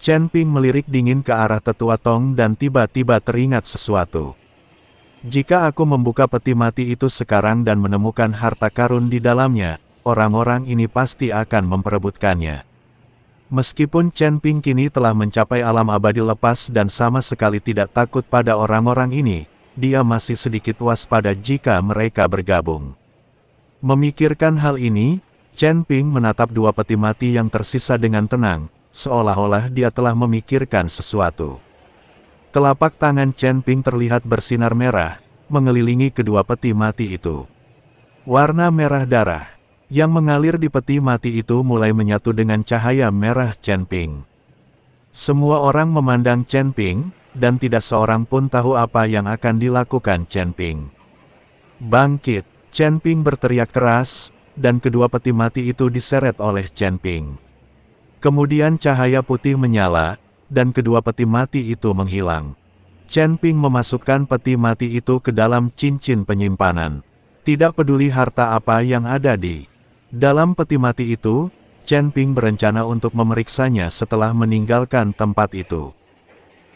Chen Ping melirik dingin ke arah tetua Tong dan tiba-tiba teringat sesuatu. Jika aku membuka peti mati itu sekarang dan menemukan harta karun di dalamnya, orang-orang ini pasti akan memperebutkannya. Meskipun Chen Ping kini telah mencapai alam abadi lepas dan sama sekali tidak takut pada orang-orang ini, dia masih sedikit waspada jika mereka bergabung. Memikirkan hal ini, Chen Ping menatap dua peti mati yang tersisa dengan tenang, seolah-olah dia telah memikirkan sesuatu. Telapak tangan Chen Ping terlihat bersinar merah, mengelilingi kedua peti mati itu. Warna merah darah yang mengalir di peti mati itu mulai menyatu dengan cahaya merah Chen Ping. Semua orang memandang Chen Ping, dan tidak seorang pun tahu apa yang akan dilakukan Chen Ping. Bangkit! Chen Ping berteriak keras, dan kedua peti mati itu diseret oleh Chen Ping. Kemudian cahaya putih menyala, dan kedua peti mati itu menghilang. Chen Ping memasukkan peti mati itu ke dalam cincin penyimpanan. Tidak peduli harta apa yang ada di dalam peti mati itu, Chen Ping berencana untuk memeriksanya setelah meninggalkan tempat itu.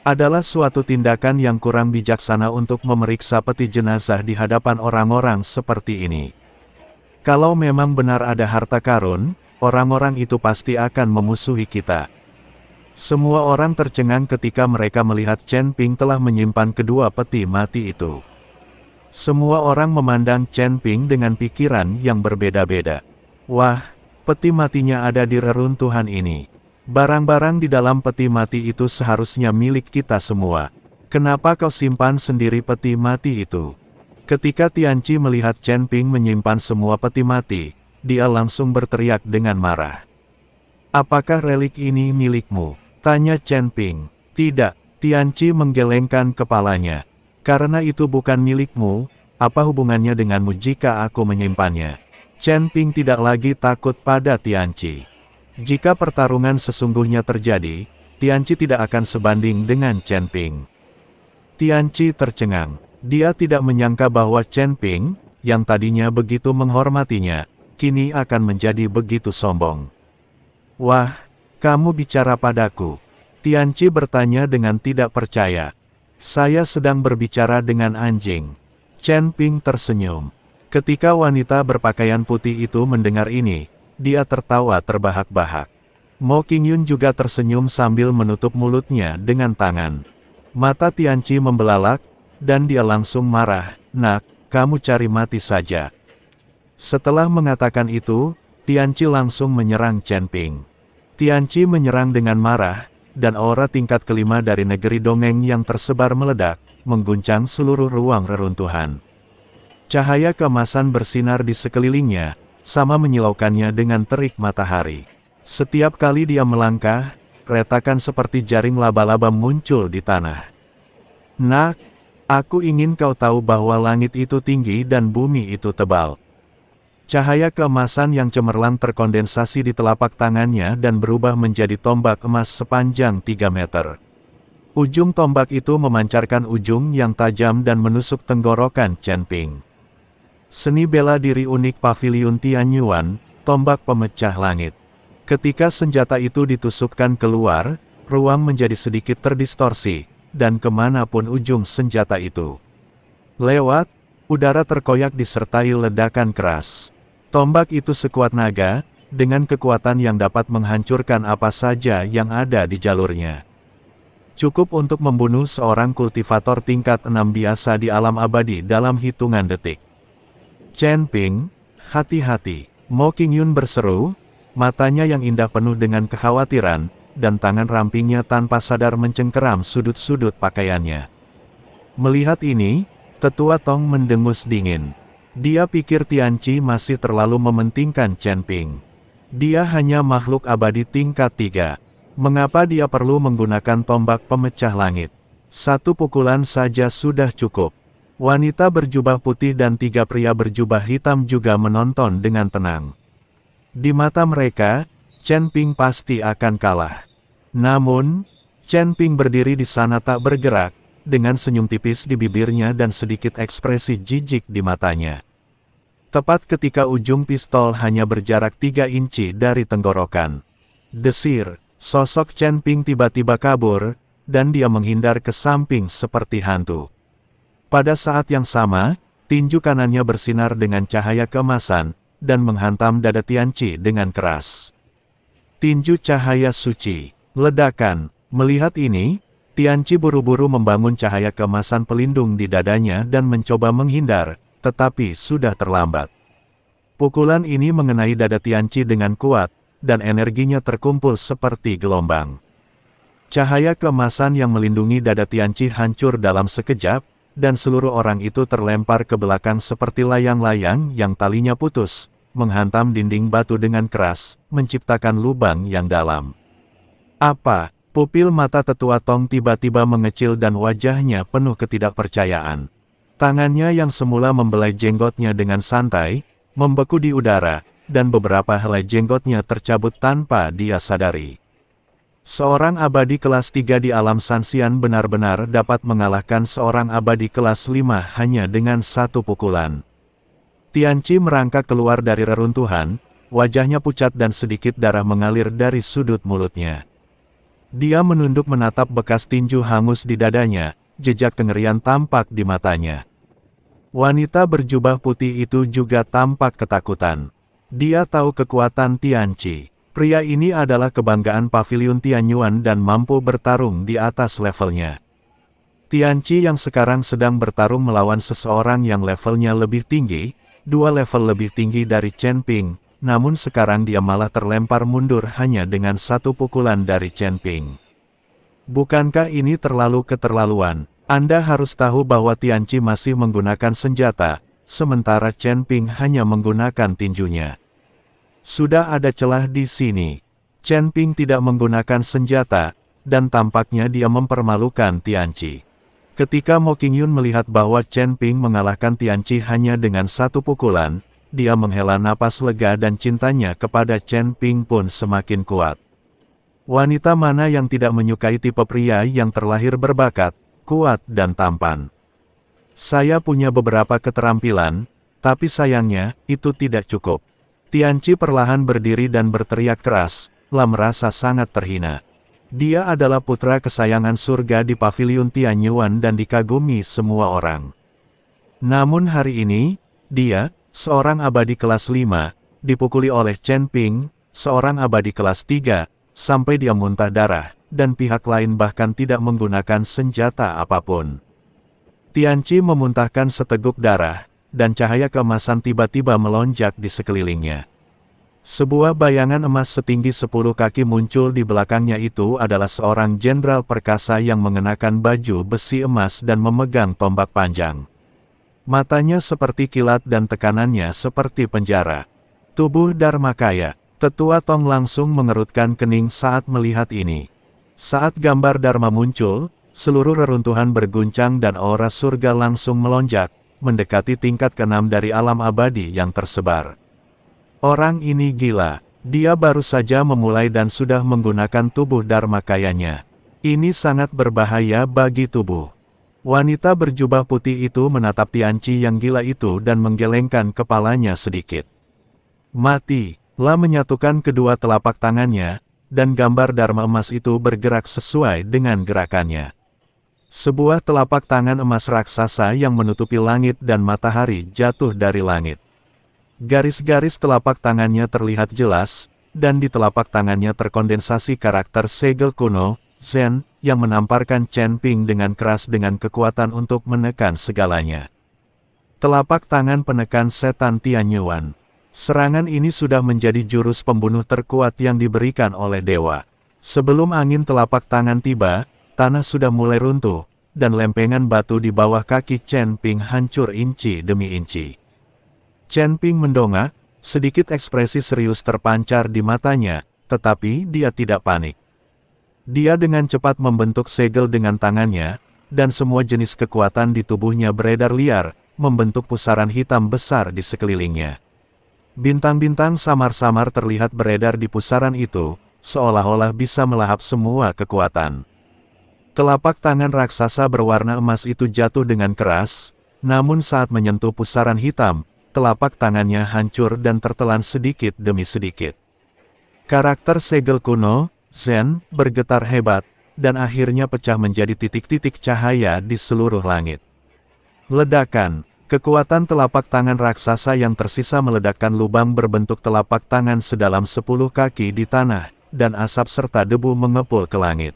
Adalah suatu tindakan yang kurang bijaksana untuk memeriksa peti jenazah di hadapan orang-orang seperti ini. Kalau memang benar ada harta karun, orang-orang itu pasti akan memusuhi kita. Semua orang tercengang ketika mereka melihat Chen Ping telah menyimpan kedua peti mati itu. Semua orang memandang Chen Ping dengan pikiran yang berbeda-beda. Wah, peti matinya ada di reruntuhan ini. Barang-barang di dalam peti mati itu seharusnya milik kita semua. Kenapa kau simpan sendiri peti mati itu? Ketika Tianqi melihat Chen Ping menyimpan semua peti mati, dia langsung berteriak dengan marah. Apakah relik ini milikmu? Tanya Chen Ping. Tidak, Tianqi menggelengkan kepalanya. Karena itu bukan milikmu, apa hubungannya denganmu jika aku menyimpannya? Chen Ping tidak lagi takut pada Tianqi. Jika pertarungan sesungguhnya terjadi, Tianqi tidak akan sebanding dengan Chen Ping. Tianqi tercengang. Dia tidak menyangka bahwa Chen Ping, yang tadinya begitu menghormatinya, kini akan menjadi begitu sombong. Wah, kamu bicara padaku? Tianqi bertanya dengan tidak percaya. Saya sedang berbicara dengan anjing. Chen Ping tersenyum. Ketika wanita berpakaian putih itu mendengar ini, dia tertawa terbahak-bahak. Mo Qingyun juga tersenyum sambil menutup mulutnya dengan tangan. Mata Tianqi membelalak, dan dia langsung marah. Nak, kamu cari mati saja. Setelah mengatakan itu, Tianqi langsung menyerang Chen Ping. Tianqi menyerang dengan marah, dan aura tingkat kelima dari negeri dongeng yang tersebar meledak, mengguncang seluruh ruang reruntuhan. Cahaya keemasan bersinar di sekelilingnya, sama menyilaukannya dengan terik matahari. Setiap kali dia melangkah, retakan seperti jaring laba-laba muncul di tanah. Nak, aku ingin kau tahu bahwa langit itu tinggi dan bumi itu tebal. Cahaya keemasan yang cemerlang terkondensasi di telapak tangannya dan berubah menjadi tombak emas sepanjang 3 meter. Ujung tombak itu memancarkan ujung yang tajam dan menusuk tenggorokan Chen Ping. Seni bela diri unik Paviliun Tianyuan, tombak pemecah langit. Ketika senjata itu ditusukkan keluar, ruang menjadi sedikit terdistorsi, dan kemanapun ujung senjata itu lewat, udara terkoyak disertai ledakan keras. Tombak itu sekuat naga, dengan kekuatan yang dapat menghancurkan apa saja yang ada di jalurnya. Cukup untuk membunuh seorang kultivator tingkat 6 biasa di alam abadi dalam hitungan detik. Chen Ping, hati-hati, Mo Qingyun berseru, matanya yang indah penuh dengan kekhawatiran, dan tangan rampingnya tanpa sadar mencengkeram sudut-sudut pakaiannya. Melihat ini, tetua Tong mendengus dingin. Dia pikir Tianqi masih terlalu mementingkan Chen Ping. Dia hanya makhluk abadi tingkat 3. Mengapa dia perlu menggunakan tombak pemecah langit? Satu pukulan saja sudah cukup. Wanita berjubah putih dan 3 pria berjubah hitam juga menonton dengan tenang. Di mata mereka, Chen Ping pasti akan kalah. Namun, Chen Ping berdiri di sana tak bergerak, dengan senyum tipis di bibirnya dan sedikit ekspresi jijik di matanya. Tepat ketika ujung pistol hanya berjarak 3 inci dari tenggorokan. Desir, Sosok Chen Ping tiba-tiba kabur, dan dia menghindar ke samping seperti hantu. Pada saat yang sama, tinju kanannya bersinar dengan cahaya keemasan, dan menghantam dada Tianqi dengan keras. Tinju cahaya suci. Ledakan. Melihat ini, Tianqi buru-buru membangun cahaya keemasan pelindung di dadanya dan mencoba menghindar, tetapi sudah terlambat. Pukulan ini mengenai dada Tianqi dengan kuat, dan energinya terkumpul seperti gelombang. Cahaya keemasan yang melindungi dada Tianqi hancur dalam sekejap, dan seluruh orang itu terlempar ke belakang seperti layang-layang yang talinya putus, menghantam dinding batu dengan keras, menciptakan lubang yang dalam. Apa? Pupil mata tetua Tong tiba-tiba mengecil dan wajahnya penuh ketidakpercayaan. Tangannya yang semula membelai jenggotnya dengan santai, membeku di udara, dan beberapa helai jenggotnya tercabut tanpa dia sadari. Seorang abadi kelas 3 di alam Sanxian benar-benar dapat mengalahkan seorang abadi kelas 5 hanya dengan satu pukulan. Tianqi merangkak keluar dari reruntuhan, wajahnya pucat dan sedikit darah mengalir dari sudut mulutnya. Dia menunduk menatap bekas tinju hangus di dadanya, jejak kengerian tampak di matanya. Wanita berjubah putih itu juga tampak ketakutan. Dia tahu kekuatan Tianqi. Pria ini adalah kebanggaan Paviliun Tianyuan dan mampu bertarung di atas levelnya. Tianqi yang sekarang sedang bertarung melawan seseorang yang levelnya lebih tinggi, 2 level lebih tinggi dari Chen Ping, namun sekarang dia malah terlempar mundur hanya dengan satu pukulan dari Chen Ping. Bukankah ini terlalu keterlaluan? Anda harus tahu bahwa Tianqi masih menggunakan senjata, sementara Chen Ping hanya menggunakan tinjunya. Sudah ada celah di sini. Chen Ping tidak menggunakan senjata, dan tampaknya dia mempermalukan Tianqi. Ketika Mo Qingyun melihat bahwa Chen Ping mengalahkan Tianqi hanya dengan satu pukulan, dia menghela napas lega dan cintanya kepada Chen Ping pun semakin kuat. Wanita mana yang tidak menyukai tipe pria yang terlahir berbakat, kuat dan tampan? Saya punya beberapa keterampilan, tapi sayangnya, itu tidak cukup. Tianqi perlahan berdiri dan berteriak keras, merasa sangat terhina. Dia adalah putra kesayangan surga di Paviliun Tianyuan dan dikagumi semua orang. Namun hari ini, dia, seorang abadi kelas 5, dipukuli oleh Chen Ping, seorang abadi kelas 3, sampai dia muntah darah, dan pihak lain bahkan tidak menggunakan senjata apapun. Tianqi memuntahkan seteguk darah, dan cahaya keemasan tiba-tiba melonjak di sekelilingnya. Sebuah bayangan emas setinggi 10 kaki muncul di belakangnya. Itu adalah seorang jenderal perkasa yang mengenakan baju besi emas dan memegang tombak panjang. Matanya seperti kilat dan tekanannya seperti penjara. Tubuh Dharmakaya. Tetua Tong langsung mengerutkan kening saat melihat ini. Saat gambar Dharma muncul, seluruh reruntuhan berguncang dan aura surga langsung melonjak, mendekati tingkat ke-6 dari alam abadi yang tersebar. Orang ini gila. Dia baru saja memulai dan sudah menggunakan tubuh Dharmakayanya. Ini sangat berbahaya bagi tubuh. Wanita berjubah putih itu menatap Tianqi yang gila itu dan menggelengkan kepalanya sedikit. Mati. La menyatukan kedua telapak tangannya, dan gambar Dharma emas itu bergerak sesuai dengan gerakannya. Sebuah telapak tangan emas raksasa yang menutupi langit dan matahari jatuh dari langit. Garis-garis telapak tangannya terlihat jelas, dan di telapak tangannya terkondensasi karakter segel kuno, Zen, yang menamparkan Chen Ping dengan keras dengan kekuatan untuk menekan segalanya. Telapak tangan penekan setan Tianyuan. Serangan ini sudah menjadi jurus pembunuh terkuat yang diberikan oleh dewa. Sebelum angin telapak tangan tiba, tanah sudah mulai runtuh, dan lempengan batu di bawah kaki Chen Ping hancur inci demi inci. Chen Ping mendongak, sedikit ekspresi serius terpancar di matanya, tetapi dia tidak panik. Dia dengan cepat membentuk segel dengan tangannya, dan semua jenis kekuatan di tubuhnya beredar liar, membentuk pusaran hitam besar di sekelilingnya. Bintang-bintang samar-samar terlihat beredar di pusaran itu, seolah-olah bisa melahap semua kekuatan. Telapak tangan raksasa berwarna emas itu jatuh dengan keras, namun saat menyentuh pusaran hitam, telapak tangannya hancur dan tertelan sedikit demi sedikit. Karakter segel kuno, Zen bergetar hebat, dan akhirnya pecah menjadi titik-titik cahaya di seluruh langit. Ledakan, kekuatan telapak tangan raksasa yang tersisa meledakkan lubang berbentuk telapak tangan sedalam 10 kaki di tanah, dan asap serta debu mengepul ke langit.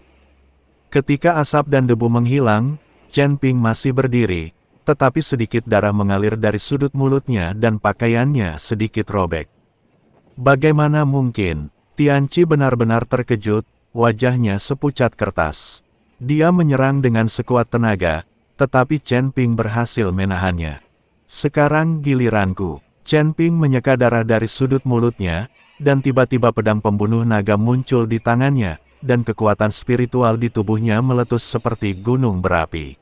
Ketika asap dan debu menghilang, Chen Ping masih berdiri, tetapi sedikit darah mengalir dari sudut mulutnya dan pakaiannya sedikit robek. Bagaimana mungkin? Tianqi benar-benar terkejut, wajahnya sepucat kertas. Dia menyerang dengan sekuat tenaga, tetapi Chen Ping berhasil menahannya. Sekarang giliranku. Chen Ping menyeka darah dari sudut mulutnya, dan tiba-tiba pedang pembunuh naga muncul di tangannya, dan kekuatan spiritual di tubuhnya meletus seperti gunung berapi.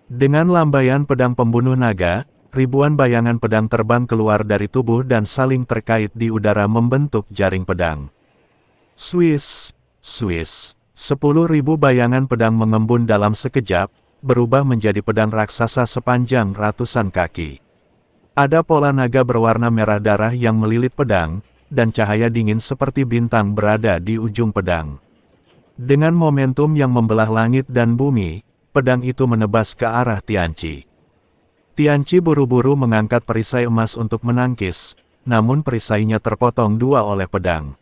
Dengan lambaian pedang pembunuh naga, ribuan bayangan pedang terbang keluar dari tubuh dan saling terkait di udara membentuk jaring pedang. Swiss, Swiss. 10.000 bayangan pedang mengembun dalam sekejap, berubah menjadi pedang raksasa sepanjang ratusan kaki. Ada pola naga berwarna merah darah yang melilit pedang, dan cahaya dingin seperti bintang berada di ujung pedang. Dengan momentum yang membelah langit dan bumi, pedang itu menebas ke arah Tianqi. Tianqi buru-buru mengangkat perisai emas untuk menangkis, namun perisainya terpotong dua oleh pedang.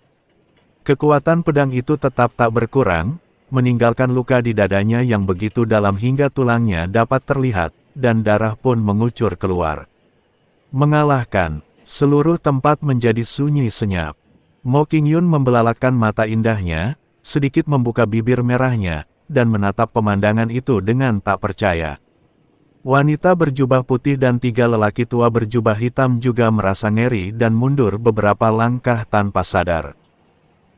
Kekuatan pedang itu tetap tak berkurang, meninggalkan luka di dadanya yang begitu dalam hingga tulangnya dapat terlihat, dan darah pun mengucur keluar. Mengalahkan, seluruh tempat menjadi sunyi senyap. Mo Qingyun membelalakkan mata indahnya, sedikit membuka bibir merahnya, dan menatap pemandangan itu dengan tak percaya. Wanita berjubah putih dan 3 lelaki tua berjubah hitam juga merasa ngeri dan mundur beberapa langkah tanpa sadar.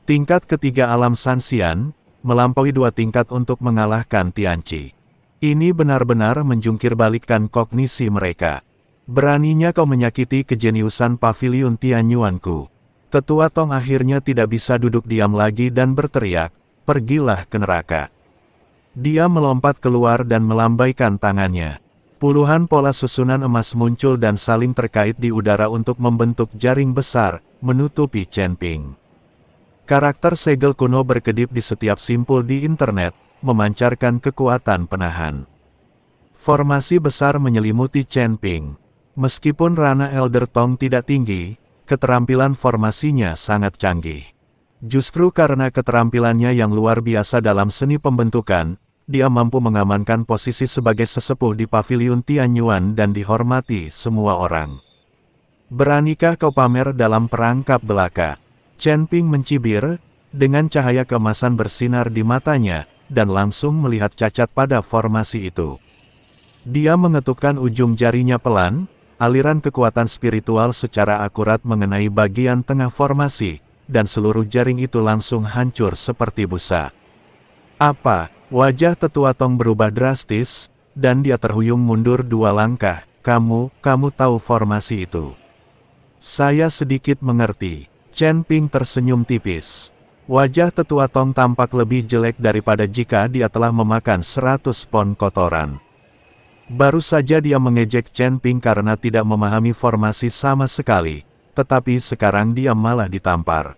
Tingkat ketiga alam Sanxian, melampaui 2 tingkat untuk mengalahkan Tianqi. Ini benar-benar menjungkir balikkan kognisi mereka. Beraninya kau menyakiti kejeniusan pavilion Tianyuanku. Tetua Tong akhirnya tidak bisa duduk diam lagi dan berteriak, pergilah ke neraka. Dia melompat keluar dan melambaikan tangannya. Puluhan pola susunan emas muncul dan saling terkait di udara untuk membentuk jaring besar, menutupi Chen Ping. Karakter segel kuno berkedip di setiap simpul di internet, memancarkan kekuatan penahan. Formasi besar menyelimuti Chen Ping. Meskipun Rana Elder Tong tidak tinggi, keterampilan formasinya sangat canggih. Justru karena keterampilannya yang luar biasa dalam seni pembentukan, dia mampu mengamankan posisi sebagai sesepuh di pavilion Tianyuan dan dihormati semua orang. Beranikah kau pamer dalam perangkap belaka? Chen Ping mencibir, dengan cahaya keemasan bersinar di matanya, dan langsung melihat cacat pada formasi itu. Dia mengetukkan ujung jarinya pelan, aliran kekuatan spiritual secara akurat mengenai bagian tengah formasi, dan seluruh jaring itu langsung hancur seperti busa. Apa? Wajah Tetua Tong berubah drastis, dan dia terhuyung mundur 2 langkah. Kamu tahu formasi itu. Saya sedikit mengerti. Chen Ping tersenyum tipis. Wajah Tetua Tong tampak lebih jelek daripada jika dia telah memakan 100 pon kotoran. Baru saja dia mengejek Chen Ping karena tidak memahami formasi sama sekali, tetapi sekarang dia malah ditampar.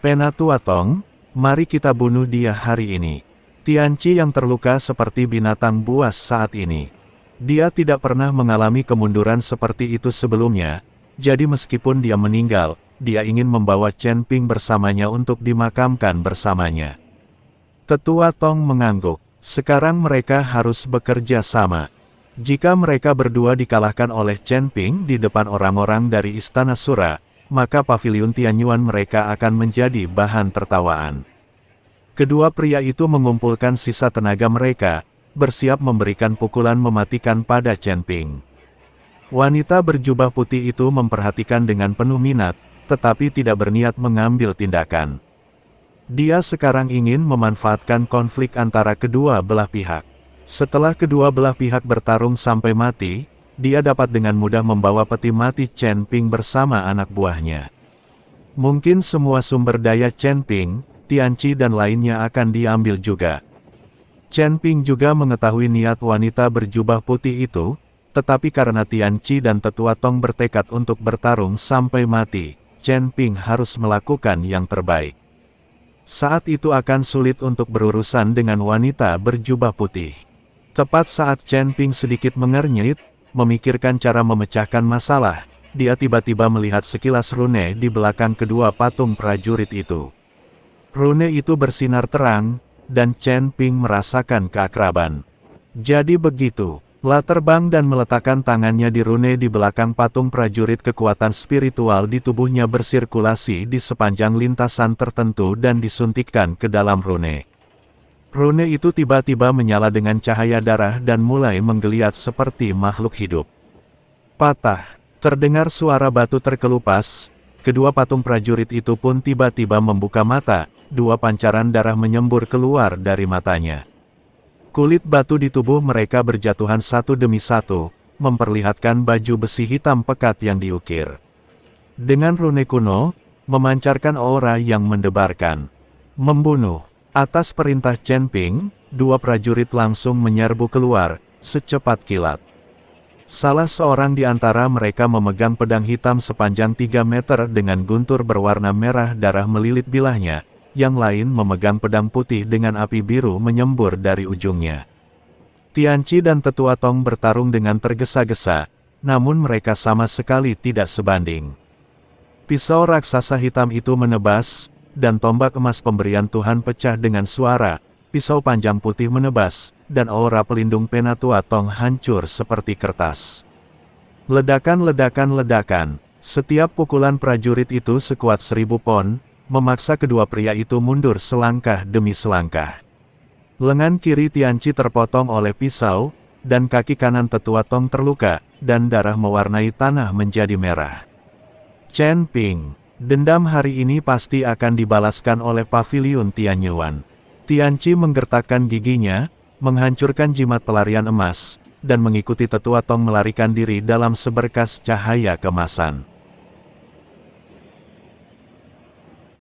Penatua Tong, mari kita bunuh dia hari ini. Tianqi yang terluka seperti binatang buas saat ini. Dia tidak pernah mengalami kemunduran seperti itu sebelumnya, jadi meskipun dia meninggal, dia ingin membawa Chen Ping bersamanya untuk dimakamkan bersamanya. Tetua Tong mengangguk. Sekarang mereka harus bekerja sama. Jika mereka berdua dikalahkan oleh Chen Ping di depan orang-orang dari Istana Sura, maka pavilion Tianyuan mereka akan menjadi bahan tertawaan. Kedua pria itu mengumpulkan sisa tenaga mereka, bersiap memberikan pukulan mematikan pada Chen Ping. Wanita berjubah putih itu memperhatikan dengan penuh minat, tetapi tidak berniat mengambil tindakan. Dia sekarang ingin memanfaatkan konflik antara kedua belah pihak. Setelah kedua belah pihak bertarung sampai mati, dia dapat dengan mudah membawa peti mati Chen Ping bersama anak buahnya. Mungkin semua sumber daya Chen Ping, Tianqi dan lainnya akan diambil juga. Chen Ping juga mengetahui niat wanita berjubah putih itu, tetapi karena Tianqi dan Tetua Tong bertekad untuk bertarung sampai mati, Chen Ping harus melakukan yang terbaik. Saat itu akan sulit untuk berurusan dengan wanita berjubah putih. Tepat saat Chen Ping sedikit mengernyit, memikirkan cara memecahkan masalah, dia tiba-tiba melihat sekilas rune di belakang kedua patung prajurit itu. Rune itu bersinar terang, dan Chen Ping merasakan keakraban. Jadi begitu, Lah terbang dan meletakkan tangannya di rune di belakang patung prajurit. Kekuatan spiritual di tubuhnya bersirkulasi di sepanjang lintasan tertentu dan disuntikkan ke dalam rune. Rune itu tiba-tiba menyala dengan cahaya darah dan mulai menggeliat seperti makhluk hidup. Patah, terdengar suara batu terkelupas, kedua patung prajurit itu pun tiba-tiba membuka mata, dua pancaran darah menyembur keluar dari matanya. Kulit batu di tubuh mereka berjatuhan satu demi satu, memperlihatkan baju besi hitam pekat yang diukir. Dengan rune kuno, memancarkan aura yang mendebarkan. Membunuh. Atas perintah Chen Ping, dua prajurit langsung menyerbu keluar, secepat kilat. Salah seorang di antara mereka memegang pedang hitam sepanjang 3 meter dengan guntur berwarna merah darah melilit bilahnya. Yang lain memegang pedang putih dengan api biru menyembur dari ujungnya. Tianqi dan Tetua Tong bertarung dengan tergesa-gesa, namun mereka sama sekali tidak sebanding. Pisau raksasa hitam itu menebas, dan tombak emas pemberian Tuhan pecah dengan suara, pisau panjang putih menebas, dan aura pelindung Penatua Tong hancur seperti kertas. Ledakan, setiap pukulan prajurit itu sekuat 1000 pon, memaksa kedua pria itu mundur selangkah demi selangkah. Lengan kiri Tianqi terpotong oleh pisau, dan kaki kanan Tetua Tong terluka, dan darah mewarnai tanah menjadi merah. Chen Ping, dendam hari ini pasti akan dibalaskan oleh Paviliun Tianyuan. Tianqi menggertakkan giginya, menghancurkan jimat pelarian emas, dan mengikuti Tetua Tong melarikan diri dalam seberkas cahaya kemasan.